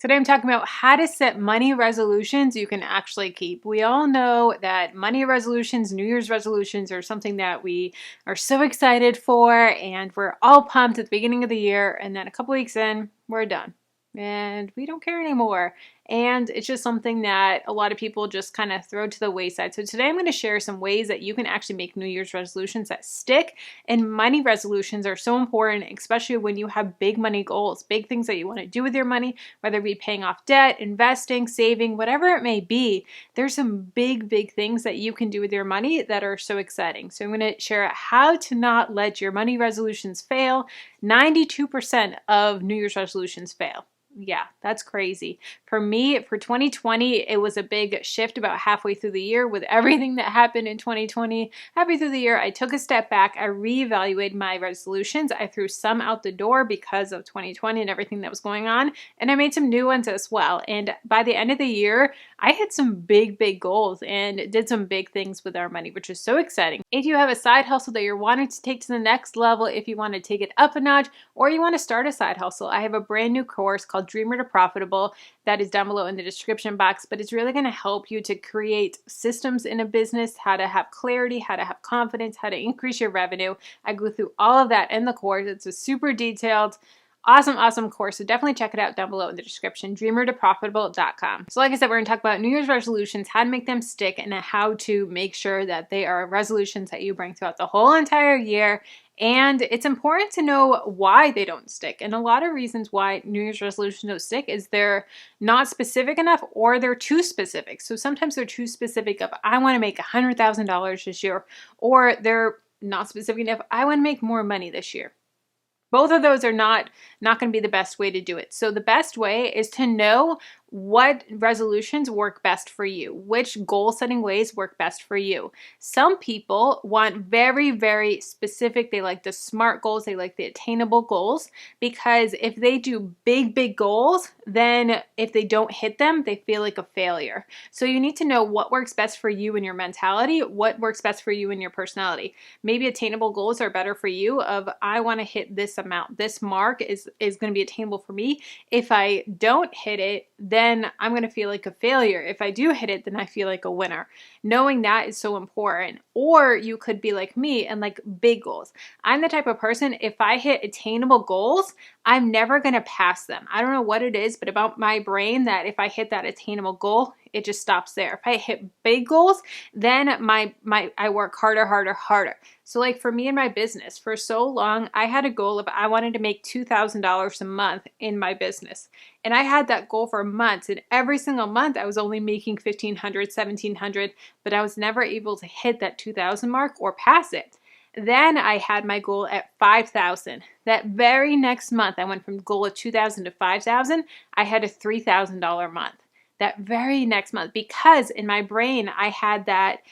Today I'm talking about how to set money resolutions you can actually keep. We all know that money resolutions, New Year's resolutions are something that we are so excited for, and we're all pumped at the beginning of the year, and then a couple weeks in, we're done. And we don't care anymore. And it's just something that a lot of people just kind of throw to the wayside. So today I'm going to share some ways that you can actually make New Year's resolutions that stick. And money resolutions are so important, especially when you have big money goals, big things that you want to do with your money, whether it be paying off debt, investing, saving, whatever it may be. There's some big things that you can do with your money that are so exciting. So I'm going to share how to not let your money resolutions fail. 92% of New Year's resolutions fail. Yeah, that's crazy. For me, for 2020, it was a big shift about halfway through the year with everything that happened in 2020. Halfway through the year, I took a step back. I reevaluated my resolutions. I threw some out the door because of 2020 and everything that was going on, and I made some new ones as well. And by the end of the year, I had some big goals and did some big things with our money, which is so exciting. If you have a side hustle that you're wanting to take to the next level, if you want to take it up a notch, or you want to start a side hustle, I have a brand new course called Dreamer to Profitable that is down below in the description box, but it's really going to help you to create systems in a business, how to have clarity, how to have confidence, how to increase your revenue. I go through all of that in the course. It's a super detailed, awesome course. So definitely check it out down below in the description, dreamertoprofitable.com. So like I said, we're going to talk about New Year's resolutions, how to make them stick, and how to make sure that they are resolutions that you bring throughout the whole entire year. And it's important to know why they don't stick. And a lot of reasons why New Year's resolutions don't stick is they're not specific enough, or they're too specific. So sometimes they're too specific of, I want to make $100,000 this year, or they're not specific enough, I want to make more money this year. Both of those are not going to be the best way to do it. So the best way is to know what resolutions work best for you, which goal setting ways work best for you. Some people want very specific, they like the SMART goals, they like the attainable goals, because if they do big goals, then if they don't hit them, they feel like a failure. So you need to know what works best for you and your mentality, what works best for you and your personality. Maybe attainable goals are better for you of, I want to hit this amount, this mark is going to be attainable for me. If I don't hit it, then I'm going to feel like a failure. If I do hit it, then I feel like a winner. Knowing that is so important. Or you could be like me and like big goals. I'm the type of person, if I hit attainable goals, I'm never going to pass them. I don't know what it is, but about my brain that if I hit that attainable goal, it just stops there. If I hit big goals, then I work harder. So like for me in my business, for so long, I had a goal of I wanted to make $2,000 a month in my business. And I had that goal for months, and every single month I was only making $1,500, $1,700, but I was never able to hit that 2,000 mark or pass it. Then I had my goal at 5,000. That very next month, I went from goal of 2,000 to 5,000. I had a $3,000 month. That very next month, because in my brain I had that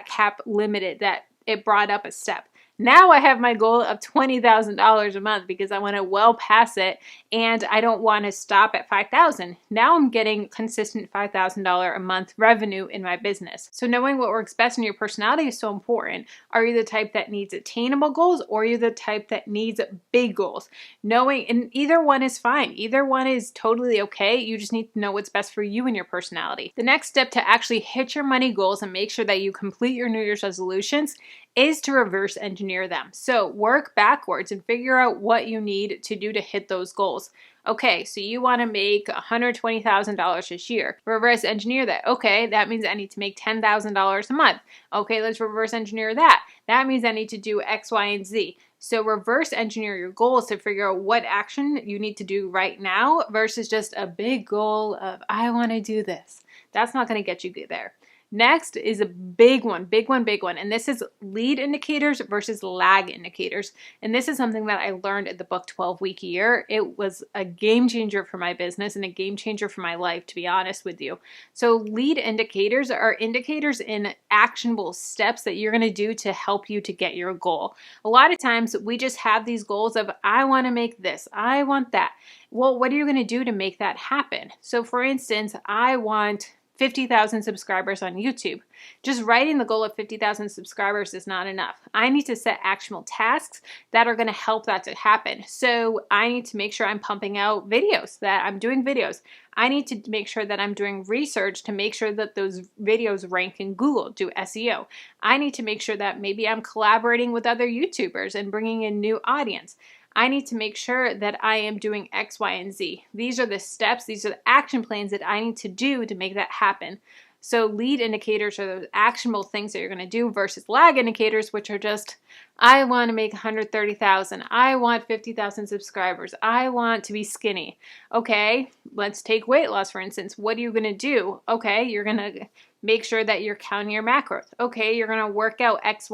cap limited, that it brought up a step. Now I have my goal of $20,000 a month because I want to well pass it, and I don't want to stop at 5,000. Now I'm getting consistent $5,000 a month revenue in my business. So knowing what works best in your personality is so important. Are you the type that needs attainable goals, or are you the type that needs big goals? Knowing, and either one is fine. Either one is totally okay. You just need to know what's best for you and your personality. The next step to actually hit your money goals and make sure that you complete your New Year's resolutions is to reverse engineer them. So work backwards and figure out what you need to do to hit those goals. Okay, so you want to make $120,000 this year. Reverse engineer that. Okay, that means I need to make $10,000 a month. Okay, let's reverse engineer that. That means I need to do X, Y, and Z. So reverse engineer your goals to figure out what action you need to do right now versus just a big goal of, I want to do this. That's not going to get you there. Next is a big one. And this is lead indicators versus lag indicators. And this is something that I learned in the book 12-Week Year. It was a game changer for my business and a game changer for my life, to be honest with you. So lead indicators are indicators in actionable steps that you're going to do to help you to get your goal. A lot of times we just have these goals of, I want to make this, I want that. Well, what are you going to do to make that happen? So for instance, I want 50,000 subscribers on YouTube. Just writing the goal of 50,000 subscribers is not enough. I need to set actionable tasks that are going to help that to happen. So I need to make sure I'm pumping out videos, that I'm doing videos. I need to make sure that I'm doing research to make sure that those videos rank in Google, do SEO. I need to make sure that maybe I'm collaborating with other YouTubers and bringing in new audience. I need to make sure that I am doing X, Y, and Z. These are the steps, these are the action plans that I need to do to make that happen. So lead indicators are those actionable things that you're going to do versus lag indicators, which are just, I want to make 130,000. I want 50,000 subscribers. I want to be skinny. Okay, let's take weight loss, for instance. What are you going to do? Okay, you're going to make sure that you're counting your macros. Okay, you're going to work out X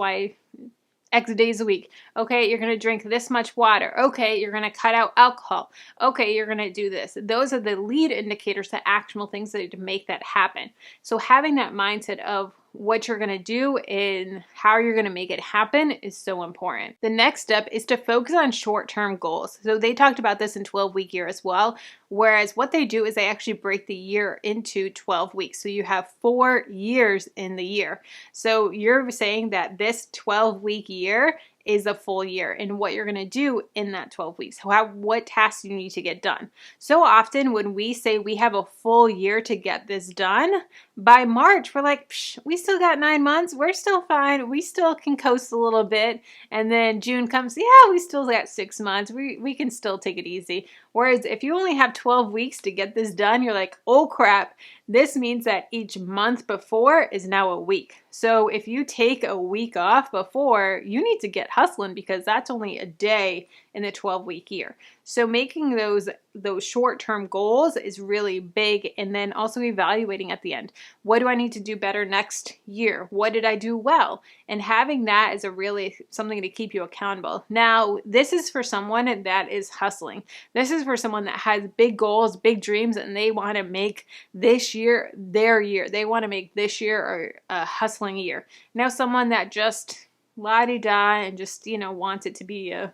days a week. Okay, you're going to drink this much water. Okay, you're going to cut out alcohol. Okay, you're going to do this. Those are the lead indicators, the actionable things that to make that happen. So having that mindset of what you're going to do and how you're going to make it happen is so important. The next step is to focus on short-term goals. So they talked about this in 12-week year as well, whereas what they do is they actually break the year into 12 weeks. So you have 4 years in the year. So you're saying that this 12-week year is a full year and what you're going to do in that 12 weeks. What tasks you need to get done. So often when we say we have a full year to get this done, by March, we're like, we still got 9 months. We're still fine. We still can coast a little bit. And then June comes, yeah, we still got 6 months. We can still take it easy. Whereas if you only have 12 weeks to get this done, you're like, oh crap. This means that each month before is now a week. So if you take a week off before, you need to get hustling because that's only a day in the 12-week year. So making those short-term goals is really big, and then also evaluating at the end. What do I need to do better next year? What did I do well? And having that is a really something to keep you accountable. Now, this is for someone that is hustling. This is for someone that has big goals, big dreams, and they want to make this year their year. They want to make this year a hustling year. Now, someone that just la-di-da and just, wants it to be a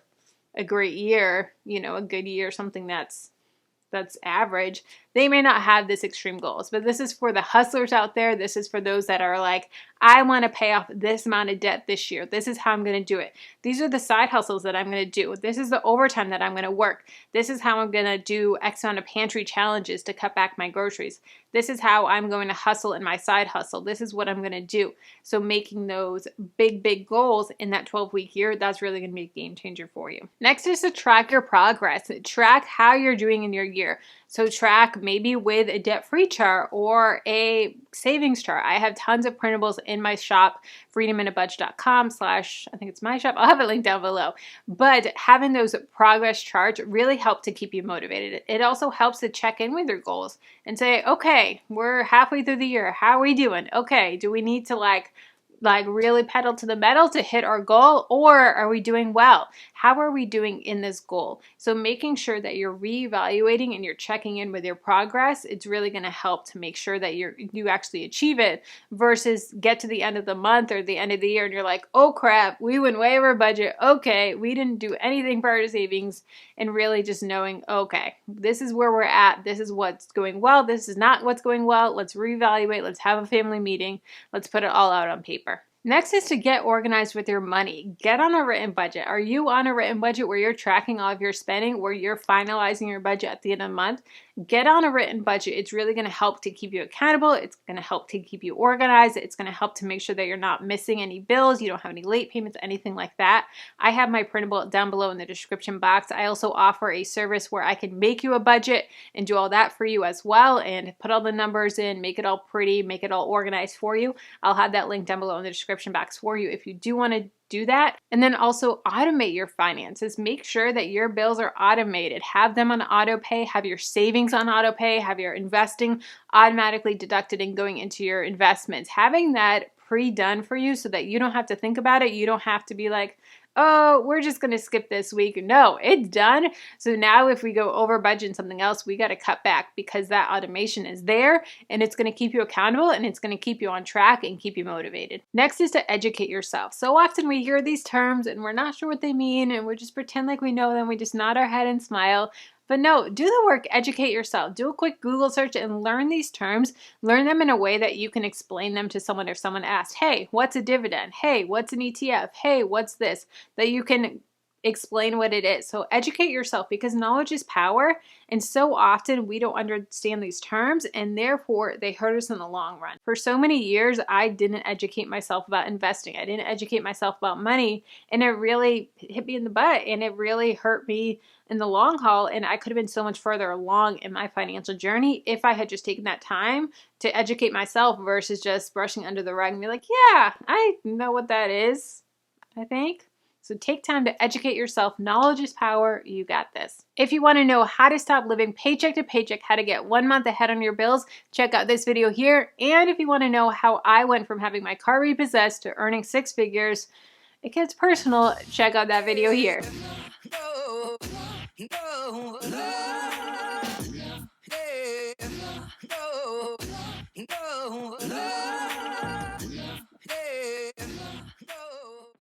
great year, a good year, something that's average, they may not have this extreme goals. But this is for the hustlers out there. This is for those that are like, I want to pay off this amount of debt this year. This is how I'm going to do it. These are the side hustles that I'm going to do. This is the overtime that I'm going to work. This is how I'm going to do X amount of pantry challenges to cut back my groceries. This is how I'm going to hustle in my side hustle. This is what I'm going to do. So making those big, big goals in that 12-week year, that's really going to be a game changer for you. Next is to track your progress. Track how you're doing in your year. So track maybe with a debt-free chart or a savings chart. I have tons of printables in my shop, freedominabudget.com/ I think it's my shop. I'll have it linked down below. But having those progress charts really help to keep you motivated. It also helps to check in with your goals and say, okay, we're halfway through the year. How are we doing? Okay, do we need to like really pedal to the metal to hit our goal, or are we doing well? How are we doing in this goal? So making sure that you're reevaluating and you're checking in with your progress, it's really going to help to make sure that you actually achieve it versus get to the end of the month or the end of the year and you're like, oh crap, we went way over budget. Okay, we didn't do anything for our savings, and really just knowing, okay, this is where we're at. This is what's going well. This is not what's going well. Let's reevaluate. Let's have a family meeting. Let's put it all out on paper. Next is to get organized with your money. Get on a written budget. Are you on a written budget where you're tracking all of your spending, where you're finalizing your budget at the end of the month? Get on a written budget. It's really going to help to keep you accountable. It's going to help to keep you organized. It's going to help to make sure that you're not missing any bills. You don't have any late payments, anything like that. I have my printable down below in the description box. I also offer a service where I can make you a budget and do all that for you as well and put all the numbers in, make it all pretty, make it all organized for you. I'll have that link down below in the description box for you if you do want to do that. And then also automate your finances. Make sure that your bills are automated. Have them on auto pay, have your savings on auto pay, have your investing automatically deducted and going into your investments. Having that pre-done for you so that you don't have to think about it. You don't have to be like, oh, we're just going to skip this week. No, it's done. So now if we go over budget and something else, we got to cut back because that automation is there and it's going to keep you accountable and it's going to keep you on track and keep you motivated. Next is to educate yourself. So often we hear these terms and we're not sure what they mean and we just pretend like we know them. We just nod our head and smile. But no, do the work, educate yourself. Do a quick Google search and learn these terms. Learn them in a way that you can explain them to someone if someone asks, hey, what's a dividend? Hey, what's an ETF? Hey, what's this? That you can explain what it is. So educate yourself, because knowledge is power, and so often we don't understand these terms, and therefore they hurt us in the long run. For so many years, I didn't educate myself about investing. I didn't educate myself about money, and it really hit me in the butt, and it really hurt me in the long haul. And I could have been so much further along in my financial journey if I had just taken that time to educate myself versus just brushing under the rug and be like, yeah, I know what that is, I think. So take time to educate yourself. Knowledge is power. You got this. If you want to know how to stop living paycheck to paycheck, how to get 1 month ahead on your bills, check out this video here. And if you want to know how I went from having my car repossessed to earning 6 figures, it gets personal, check out that video here.